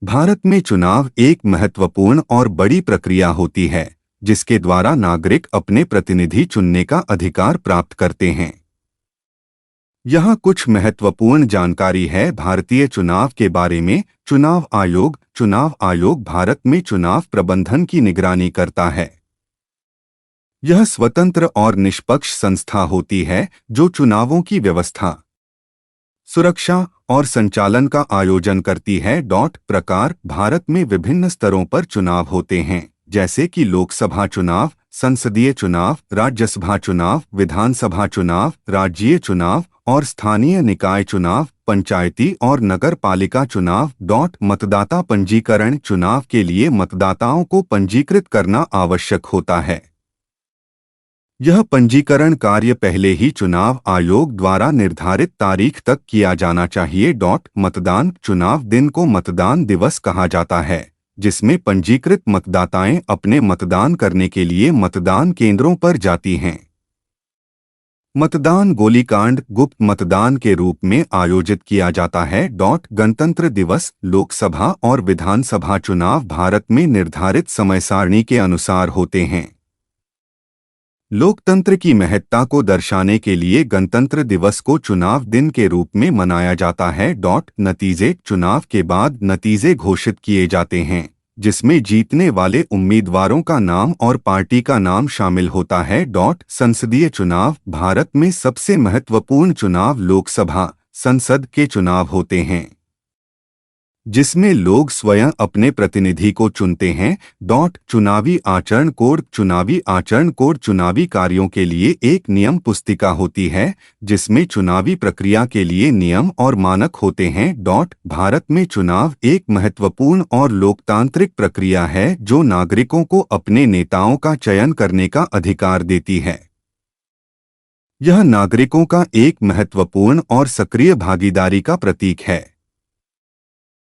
भारत में चुनाव एक महत्वपूर्ण और बड़ी प्रक्रिया होती है, जिसके द्वारा नागरिक अपने प्रतिनिधि चुनने का अधिकार प्राप्त करते हैं। यहाँ कुछ महत्वपूर्ण जानकारी है भारतीय चुनाव के बारे में। चुनाव आयोग भारत में चुनाव प्रबंधन की निगरानी करता है। यह स्वतंत्र और निष्पक्ष संस्था होती है जो चुनावों की व्यवस्था, सुरक्षा और संचालन का आयोजन करती है। प्रकार: भारत में विभिन्न स्तरों पर चुनाव होते हैं, जैसे कि लोकसभा चुनाव, संसदीय चुनाव, राज्यसभा चुनाव, विधानसभा चुनाव, राज्यीय चुनाव और स्थानीय निकाय चुनाव, पंचायती और नगर पालिका चुनाव। मतदाता पंजीकरण: चुनाव के लिए मतदाताओं को पंजीकृत करना आवश्यक होता है। यह पंजीकरण कार्य पहले ही चुनाव आयोग द्वारा निर्धारित तारीख तक किया जाना चाहिए। मतदान: चुनाव दिन को मतदान दिवस कहा जाता है, जिसमें पंजीकृत मतदाताएं अपने मतदान करने के लिए मतदान केंद्रों पर जाती हैं। मतदान गोलीकांड: गुप्त मतदान के रूप में आयोजित किया जाता है। गणतंत्र दिवस: लोकसभा और विधानसभा चुनाव भारत में निर्धारित समय सारणी के अनुसार होते हैं। लोकतंत्र की महत्ता को दर्शाने के लिए गणतंत्र दिवस को चुनाव दिन के रूप में मनाया जाता है। नतीजे: चुनाव के बाद नतीजे घोषित किए जाते हैं, जिसमें जीतने वाले उम्मीदवारों का नाम और पार्टी का नाम शामिल होता है। संसदीय चुनाव: भारत में सबसे महत्वपूर्ण चुनाव लोकसभा, संसद के चुनाव होते हैं, जिसमें लोग स्वयं अपने प्रतिनिधि को चुनते हैं। चुनावी आचरण कोड: चुनावी आचरण कोड चुनावी कार्यों के लिए एक नियम पुस्तिका होती है, जिसमें चुनावी प्रक्रिया के लिए नियम और मानक होते हैं। भारत में चुनाव एक महत्वपूर्ण और लोकतांत्रिक प्रक्रिया है जो नागरिकों को अपने नेताओं का चयन करने का अधिकार देती है। यह नागरिकों का एक महत्वपूर्ण और सक्रिय भागीदारी का प्रतीक है।